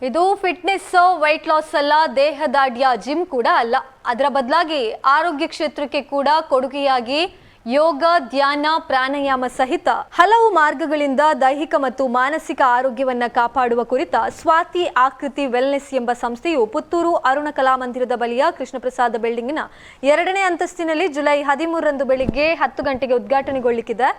ಇದು fitness weight loss ಅಲ್ಲ, ದೇಹದಾಢ್ಯ gym ಕೂಡ ಅಲ್ಲ. ಅದರ ಬದಲಾಗಿ ಆರೋಗ್ಯ ಕ್ಷೇತ್ರಕ್ಕೆ ಕೂಡ ಕೊಡುಗೆಯಾಗಿ ಯೋಗ, ಧ್ಯಾನ, ಪ್ರಾಣಾಯಾಮ ಸಹಿತ ಹಲವು ಮಾರ್ಗಗಳಿಂದ ದೈಹಿಕ ಮತ್ತು ಮಾನಸಿಕ ಆರೋಗ್ಯವನ್ನ ಕಾಪಾಡುವ ಕುರಿತ ಸ್ವಾತಿ ಆಕೃತಿ ವೆಲ್ನೆಸ್ ಎಂಬ ಸಂಸ್ಥೆಯು ಪುತ್ತೂರು ಅರುಣ ಕಲಾಮಂದಿರದ ಬಳಿಯ ಕೃಷ್ಣಪ್ರಸಾದ ಬಿಲ್ಡಿಂಗ್ನ 2ನೇ ಅಂತಸ್ತಿನಲ್ಲಿ ಜುಲೈ 13ರಂದು ಬೆಳಿಗ್ಗೆ 10 ಗಂಟೆಗೆ ಉದ್ಘಾಟನೆಗೊಳ್ಳಲಿದೆ.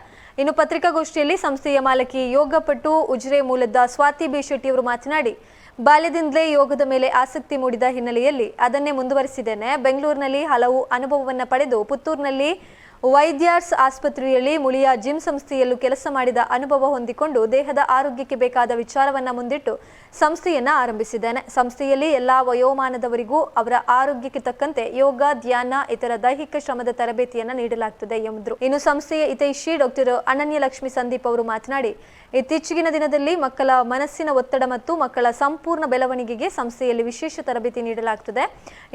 ಇನ್ನು ಪತ್ರಿಕಾಗೋಷ್ಠಿಯಲ್ಲಿ ಸಂಸ್ಥೆಯ ಮಾಲಕಿ ಯೋಗಪಟು ಉಜಿರೆ ಮೂಲದ ಸ್ವಾತಿ ಬಿ ಶೆಟ್ಟಿಯವರು ಮಾತನಾಡಿ, ಬಾಲ್ಯದಿಂದಲೇ ಯೋಗದ ಮೇಲೆ ಆಸಕ್ತಿ ಮೂಡಿದ ಹಿನ್ನೆಲೆಯಲ್ಲಿ ಅದನ್ನೇ ಮುಂದುವರಿಸಿದ್ದೇನೆ. ಬೆಂಗಳೂರಿನಲ್ಲಿ ಹಲವು ಅನುಭವವನ್ನು ಪಡೆದು ಪುತ್ತೂರಿನಲ್ಲಿ ವೈದ್ಯಾರ್ಸ್ ಆಸ್ಪತ್ರೆಯಲ್ಲಿ ಮುಳಿಯ ಜಿಮ್ ಸಂಸ್ಥೆಯಲ್ಲೂ ಕೆಲಸ ಮಾಡಿದ ಅನುಭವ ಹೊಂದಿಕೊಂಡು ದೇಹದ ಆರೋಗ್ಯಕ್ಕೆ ಬೇಕಾದ ವಿಚಾರವನ್ನ ಮುಂದಿಟ್ಟು ಸಂಸ್ಥೆಯನ್ನ ಆರಂಭಿಸಿದ್ದೇನೆ. ಸಂಸ್ಥೆಯಲ್ಲಿ ಎಲ್ಲಾ ವಯೋಮಾನದವರಿಗೂ ಅವರ ಆರೋಗ್ಯಕ್ಕೆ ತಕ್ಕಂತೆ ಯೋಗ, ಧ್ಯಾನ, ಇತರ ದೈಹಿಕ ಶ್ರಮದ ತರಬೇತಿಯನ್ನ ನೀಡಲಾಗುತ್ತದೆ ಎಂದರು. ಇನ್ನು ಸಂಸ್ಥೆಯ ಹಿತೈಷಿ ಡಾಕ್ಟರ್ ಅನನ್ಯಲಕ್ಷ್ಮಿ ಸಂದೀಪ್ ಅವರು ಮಾತನಾಡಿ, ಇತ್ತೀಚಿನ ದಿನದಲ್ಲಿ ಮಕ್ಕಳ ಮನಸ್ಸಿನ ಒತ್ತಡ ಮತ್ತು ಮಕ್ಕಳ ಸಂಪೂರ್ಣ ಬೆಳವಣಿಗೆಗೆ ಸಂಸ್ಥೆಯಲ್ಲಿ ವಿಶೇಷ ತರಬೇತಿ ನೀಡಲಾಗುತ್ತದೆ.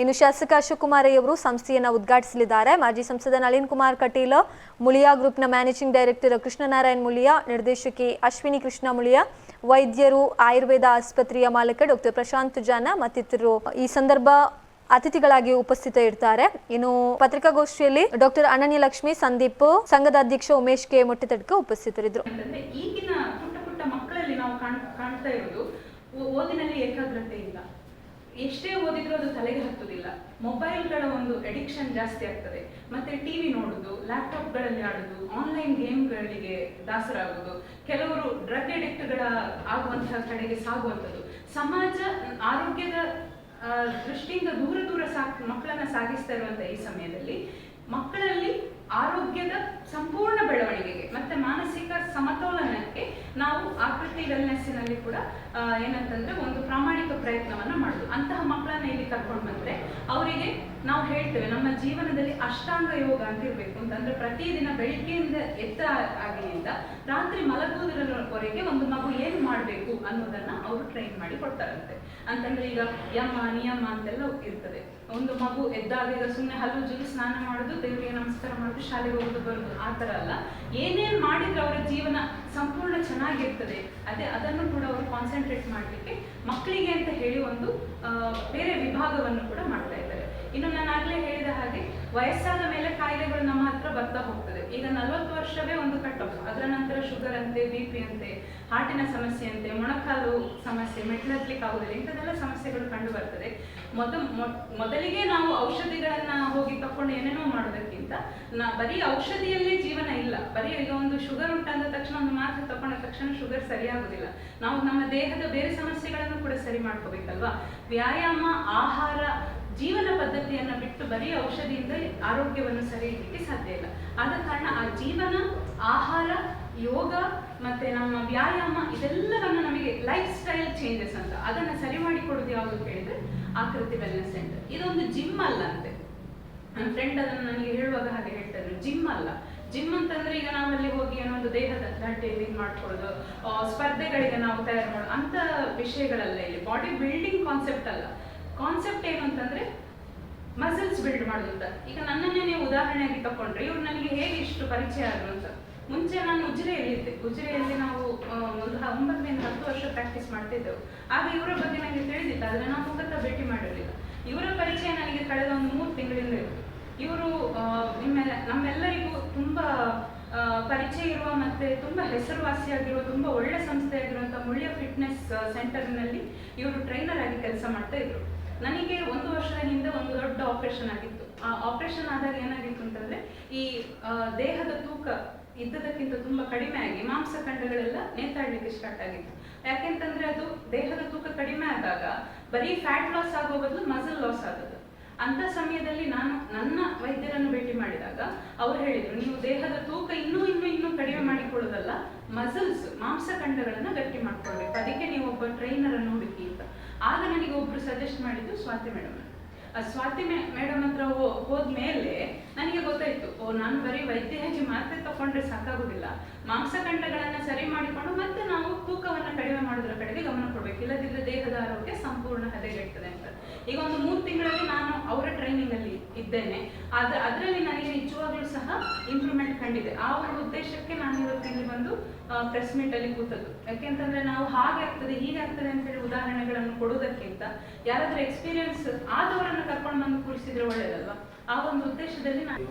ಇನ್ನು ಶಾಸಕ ಅಶೋಕ್ ಕುಮಾರ್ ಅವರು ಸಂಸ್ಥೆಯನ್ನು ಉದ್ಘಾಟಿಸಲಿದ್ದಾರೆ. ಮಾಜಿ ಸಂಸದ ನಳಿನ್ ಕುಮಾರ್ ಕಟೀಲ್, ಮುಳಿಯಾ ಗ್ರೂಪ್ನ ಮ್ಯಾನೇಜಿಂಗ್ ಡೈರೆಕ್ಟರ್ ಕೃಷ್ಣನಾರಾಯಣ್ ಮುಳಿಯಾ, ನಿರ್ದೇಶಕಿ ಅಶ್ವಿನಿ ಕೃಷ್ಣ ಮುಳಿಯಾ, ವೈದ್ಯರು, ಆಯುರ್ವೇದ ಆಸ್ಪತ್ರೆಯ ಮಾಲಕ ಡಾಕ್ಟರ್ ಪ್ರಶಾಂತ್ ಜಾನ ಮತ್ತಿತರರು ಈ ಸಂದರ್ಭ ಅತಿಥಿಗಳಾಗಿ ಉಪಸ್ಥಿತ ಇರ್ತಾರೆ. ಇನ್ನು ಪತ್ರಿಕಾಗೋಷ್ಠಿಯಲ್ಲಿ ಡಾಕ್ಟರ್ ಅನನ್ಯಲಕ್ಷ್ಮಿ ಸಂದೀಪ್, ಸಂಘದ ಅಧ್ಯಕ್ಷ ಉಮೇಶ್ ಕೆ ಮೊಟ್ಟೆತಡ್ಕ ಉಪಸ್ಥಿತರಿದ್ದರು. ಈಗಿನ ಪುಟ್ಟ ಮಕ್ಕಳಲ್ಲಿ ನಾವು ಕಾಣ್ತಾ ಇರೋದು ಓದಿನಲ್ಲಿ ಏಕಾಗ್ರತೆ ಇಲ್ಲ. ಎಷ್ಟೇ ಓದಿದ್ರೂ ಅದು ತಲೆಗೆ ಹತ್ತುದಿಲ್ಲ. ಮೊಬೈಲ್ಗಳ ಒಂದು ಅಡಿಕ್ಷನ್ ಜಾಸ್ತಿ ಆಗ್ತದೆ. ಮತ್ತೆ ಟಿವಿ ನೋಡುದು, ಲ್ಯಾಪ್ಟಾಪ್ಗಳಲ್ಲಿ ಆಡುದು, ಆನ್ಲೈನ್ ಗೇಮ್ಗಳಿಗೆ ದಾಸರಾಗುವುದು, ಕೆಲವರು ಡ್ರಗ್ ಅಡಿಕ್ಟ್ಗಳ ಆಗುವಂತಹ ಕಡೆಗೆ ಸಾಗುವಂಥದ್ದು. ಸಮಾಜ ಆರೋಗ್ಯದ ದೃಷ್ಟಿಯಿಂದ ದೂರ ಮಕ್ಕಳನ್ನ ಸಾಗಿಸ್ತಾ ಇರುವಂತ ಈ ಸಮಯದಲ್ಲಿ ಮಕ್ಕಳಲ್ಲಿ ಆರೋಗ್ಯದ ಸಂಪೂರ್ಣ ಬೆಳವಣಿಗೆಗೆ ಮತ್ತೆ ಮಾನಸಿಕ ಸಮತೋಲನಕ್ಕೆ ನಾವು ಆಕೃತಿ ವೆಲ್ನೆಸ್ಸಿನಲ್ಲಿ ಕೂಡ ಏನಂತಂದ್ರೆ ಒಂದು ಪ್ರಾಮಾಣಿಕ ಪ್ರಯತ್ನವನ್ನ ಮಾಡುದು. ಅಂತಹ ಮಕ್ಕಳನ್ನ ಇಲ್ಲಿ ಕರ್ಕೊಂಡು ಬಂದ್ರೆ ಅವರಿಗೆ ನಾವು ಹೇಳ್ತೇವೆ, ನಮ್ಮ ಜೀವನದಲ್ಲಿ ಅಷ್ಟಾಂಗ ಯೋಗ ಅಂತ ಇರ್ಬೇಕು ಅಂತಂದ್ರೆ ಪ್ರತಿದಿನ ಬೆಳಿಗ್ಗೆಯಿಂದ ಎದ್ದ ಆಗಿನಿಂದ ರಾತ್ರಿ ಮಲಗುವುದರವರೆಗೆ ಒಂದು ಮಗು ಏನು ಮಾಡಬೇಕು ಅನ್ನೋದನ್ನ ಅವರು ಟ್ರೈನ್ ಮಾಡಿ ಕೊಡ್ತಾರಂತೆ. ಅಂತಂದ್ರೆ ಈಗ ಯಮ ನಿಯಮ ಅಂತೆಲ್ಲ ಇರ್ತದೆ. ಒಂದು ಮಗು ಎದ್ದಾಗ ಈಗ ಸುಮ್ಮನೆ ಹಲ್ಲು ಜುಗಿ ಸ್ನಾನ ಮಾಡುದು, ದೇವರಿಗೆ ನಮಸ್ಕಾರ ಮಾಡುದು, ಶಾಲೆಗೆ ಹೋಗುದು ಬರುದು, ಆ ತರ ಅಲ್ಲ. ಏನೇನ್ ಮಾಡಿದ್ರೆ ಅವರ ಜೀವನ ಸಂಪೂರ್ಣ ಚೆನ್ನಾಗಿರ್ತದೆ ಅದನ್ನು ಕೂಡ ಅವರು ಕಾನ್ಸಂಟ್ರೇಟ್ ಮಾಡ್ಲಿಕ್ಕೆ ಮಕ್ಕಳಿಗೆ ಅಂತ ಹೇಳಿ ಒಂದು ಬೇರೆ ವಿಭಾಗವನ್ನು ಕೂಡ ಮಾಡ್ತಾ ಇದ್ದಾರೆ. ಇನ್ನು ನಾನು ಆಗ್ಲೇ ಹೇಳಿದ ಹಾಗೆ ವಯಸ್ಸಾದ ಮೇಲೆ ಕಾಯಿಲೆಗಳು ನಮ್ಮ ಹತ್ರ ಬರ್ತಾ ಹೋಗ್ತದೆ. ಈಗ 40 ವರ್ಷವೇ ಒಂದು ಕಟ್ ಆಫ್, ಅದರ ನಂತರ ಶುಗರ್ ಅಂತೆ, BP ಅಂತೆ, ಹಾರ್ಟಿನ ಸಮಸ್ಯೆ ಅಂತೆ, ಮೊಣಕಾಲು ಸಮಸ್ಯೆ, ಮೆಟ್ಲತ್ಲಿಕ್ಕೆ ಆಗುದಿಲ್ಲ, ಇಂಥದ್ದೆಲ್ಲ ಸಮಸ್ಯೆಗಳು ಕಂಡು ಬರ್ತದೆ. ಮೊದಲಿಗೆ ನಾವು ಔಷಧಿಗಳನ್ನ ಹೋಗಿ ತಕೊಂಡು ಏನೇನೋ ಮಾಡೋದಕ್ಕಿಂತ ಬರೀ ಔಷಧಿಯಲ್ಲೇ ಜೀವನ ಇಲ್ಲ. ಬರೀ ಈಗ ಒಂದು ಶುಗರ್ ಉಂಟಾದ ತಕ್ಷಣ ಒಂದು ಮಾತ್ರೆ ತಕೊಂಡ ತಕ್ಷಣ ಶುಗರ್ ಸರಿಯಾಗುದಿಲ್ಲ. ನಾವು ನಮ್ಮ ದೇಹದ ಬೇರೆ ಸಮಸ್ಯೆಗಳನ್ನು ಕೂಡ ಸರಿ ಮಾಡ್ಕೋಬೇಕಲ್ವಾ. ವ್ಯಾಯಾಮ, ಆಹಾರ, ಜೀವನ ಪದ್ಧತಿಯನ್ನ ಬಿಟ್ಟು ಬರೀ ಔಷಧಿಯಿಂದ ಆರೋಗ್ಯವನ್ನು ಸರಿ ಇಡಲಿಕ್ಕೆ ಸಾಧ್ಯ ಇಲ್ಲ. ಆದ ಕಾರಣ ಆ ಜೀವನ, ಆಹಾರ, ಯೋಗ ಮತ್ತೆ ನಮ್ಮ ವ್ಯಾಯಾಮ ಇದೆಲ್ಲವನ್ನು ನಮಗೆ ಲೈಫ್ ಸ್ಟೈಲ್ ಚೇಂಜಸ್ ಅಂತ ಅದನ್ನ ಸರಿ ಮಾಡಿ ಕೊಡೋದು ಯಾವುದು ಕೇಳಿದ್ರೆ ಆಕೃತಿ ವೆಲ್ನೆಸ್ ಸೆಂಟರ್. ಇದೊಂದು ಜಿಮ್ ಅಲ್ಲ ಅಂತೆ. ನನ್ನ ಫ್ರೆಂಡ್ ಅದನ್ನು ನನಗೆ ಹೇಳುವಾಗ ಹಾಗೆ ಹೇಳ್ತಾ ಇದ್ರು, ಜಿಮ್ ಅಲ್ಲ. ಜಿಮ್ ಅಂತಂದ್ರೆ ಈಗ ನಾವಲ್ಲಿ ಹೋಗಿ ಏನೋ ಒಂದು ದೇಹದ ದಟ್ಟೆಯಲ್ಲಿ ಇದು ಮಾಡ್ಕೊಳ್ಳೋದು, ಸ್ಪರ್ಧೆಗಳಿಗೆ ನಾವು ತಯಾರು ಮಾಡೋದು ಅಂತ ವಿಷಯಗಳಲ್ಲ. ಇಲ್ಲಿ ಬಾಡಿ ಬಿಲ್ಡಿಂಗ್ ಕಾನ್ಸೆಪ್ಟ್ ಅಲ್ಲ. ಕಾನ್ಸೆಪ್ಟ್ ಏನು ಅಂತಂದ್ರೆ ಮಸಲ್ಸ್ ಬಿಲ್ಡ್ ಮಾಡೋದು ಅಂತ. ಈಗ ನನ್ನನ್ನೇ ನೀವು ಉದಾಹರಣೆಯಾಗಿ ತಕೊಂಡ್ರೆ ಇವ್ರು ನನಗೆ ಹೇಗೆ ಇಷ್ಟು ಪರಿಚಯ ಆದ್ರು ಅಂತ. ಮುಂಚೆ ನಾನು ಉಜಿರೆಯಲ್ಲಿದ್ದೆ. ಉಜಿರೆಯಲ್ಲಿ ನಾವು ಒಂದು 9-10 ವರ್ಷ ಪ್ರಾಕ್ಟೀಸ್ ಮಾಡ್ತಿದ್ದೆವು. ಆಗ ಇವರ ಬಗ್ಗೆ ನನಗೆ ತಿಳಿದಿಲ್ಲ, ಆದ್ರೆ ನಾವು ಮುಖತ ಭೇಟಿ ಮಾಡಿರಲಿಲ್ಲ. ಇವರ ಪರಿಚಯ ನನಗೆ ಕಳೆದ ಒಂದು 3 ತಿಂಗಳಿಂದ ಇತ್ತು. ಇವರು ನಮ್ಮೆಲ್ಲರಿಗೂ ತುಂಬಾ ಪರಿಚಯ ಇರುವ ಮತ್ತೆ ತುಂಬಾ ಹೆಸರುವಾಸಿಯಾಗಿರುವ ತುಂಬಾ ಒಳ್ಳೆ ಸಂಸ್ಥೆಯಾಗಿರುವಂತಹ ಮುಳಿಯ ಫಿಟ್ನೆಸ್ ಸೆಂಟರ್ನಲ್ಲಿ ಇವರು ಟ್ರೈನರ್ ಆಗಿ ಕೆಲಸ ಮಾಡ್ತಾ ಇದ್ರು. ನನಗೆ 1 ವರ್ಷದ ಹಿಂದೆ ಒಂದು ದೊಡ್ಡ ಆಪರೇಷನ್ ಆಗಿತ್ತು. ಆ ಆಪರೇಷನ್ ಆದಾಗ ಏನಾಗಿತ್ತು ಅಂತಂದ್ರೆ ಈ ದೇಹದ ತೂಕ ಇದ್ದದಕ್ಕಿಂತ ತುಂಬಾ ಕಡಿಮೆ ಆಗಿ ಮಾಂಸಖಂಡಗಳೆಲ್ಲ ನೇತಾಡ್ಲಿಕ್ಕೆ ಸ್ಟಾರ್ಟ್ ಆಗಿತ್ತು. ಯಾಕೆಂತಂದ್ರೆ ಅದು ದೇಹದ ತೂಕ ಕಡಿಮೆ ಆದಾಗ ಬರೀ ಫ್ಯಾಟ್ ಲಾಸ್ ಆಗೋ ಬದಲು ಮಸಲ್ ಲಾಸ್ ಆಗೋದು. ಅಂತ ಸಮಯದಲ್ಲಿ ನಾನು ನನ್ನ ವೈದ್ಯರನ್ನು ಭೇಟಿ ಮಾಡಿದಾಗ ಅವ್ರು ಹೇಳಿದ್ರು, ನೀವು ದೇಹದ ತೂಕ ಇನ್ನೂ ಕಡಿಮೆ ಮಾಡಿಕೊಳ್ಳೋದಲ್ಲ, ಮಸಲ್ಸ್ ಮಾಂಸಖಂಡಗಳನ್ನ ಗಟ್ಟಿ ಮಾಡ್ಕೊಳ್ಬೇಕು, ಅದಕ್ಕೆ ನೀವು ಒಬ್ಬ ಟ್ರೈನರ್ ಅನ್ನು ಹುಡುಕಿ ಅಂತ. ಆಗ ನನಗೆ ಒಬ್ರು ಸಜೆಸ್ಟ್ ಮಾಡಿದ್ದು ಸ್ವಾತಿ ಮೇಡಮ್. ಸ್ವಾತಿ ಮೇಡಮ್ ಹತ್ರ ಹೋದ್ಮೇಲೆ ನನಗೆ ಗೊತ್ತಾಯ್ತು, ನಾನು ಬರೀ ವೈದ್ಯರಾಗಿ ಮಾತ್ರೆ ತಕೊಂಡ್ರೆ ಸಾಕಾಗುದಿಲ್ಲ, ಮಾಂಸಖಂಡಗಳನ್ನ ಸರಿ ಮಾಡಿಕೊಂಡು ಮತ್ತೆ ನಾವು ತೂಕವನ್ನ ಕಡಿಮೆ ಮಾಡೋದ್ರ ಕಡೆಗೆ ಗಮನ ಕೊಡ್ಬೇಕು. ಇಲ್ಲದಿದ್ರೆ ದೇಹದ ಆರೋಗ್ಯ ಸಂಪೂರ್ಣ ತಡೆಗಟ್ಟುತ್ತದೆ ಅಂತ. ಈಗ ಒಂದು 3 ತಿಂಗಳಲ್ಲಿ ನಾನು ಅವರ ಟ್ರೈನಿಂಗ್ ಅಲ್ಲಿ ಇದ್ದೇನೆ. ಅದರಲ್ಲಿ ನನಗೆ ನಿಜವಾಗ್ಲೂ ಸಹ ಇಂಪ್ರೂವ್ಮೆಂಟ್ ಕಂಡಿದೆ. ಆ ಒಂದು ಉದ್ದೇಶಕ್ಕೆ ನಾನು ಇವತ್ತು ಇಲ್ಲಿ ಬಂದು ಪ್ರೆಸ್ ಮೀಟ್ ಅಲ್ಲಿ ಕೂತದ್ದು. ಯಾಕೆಂತಂದ್ರೆ ನಾವು ಹಾಗೆ ಆಗ್ತದೆ ಹೀಗೆ ಆಗ್ತದೆ ಅಂತ ಹೇಳಿ ಉದಾಹರಣೆಗಳನ್ನು ಕೊಡುವುದಕ್ಕಿಂತ ಯಾರಾದ್ರೂ ಎಕ್ಸ್ಪೀರಿಯನ್ಸ್ ಆದವರನ್ನು ಕರ್ಕೊಂಡು ಬಂದು ಕೂರಿಸಿದ್ರೆ ಒಳ್ಳೇದಲ್ವಾ? ಆ ಒಂದು ಉದ್ದೇಶದಲ್ಲಿ ನಾನು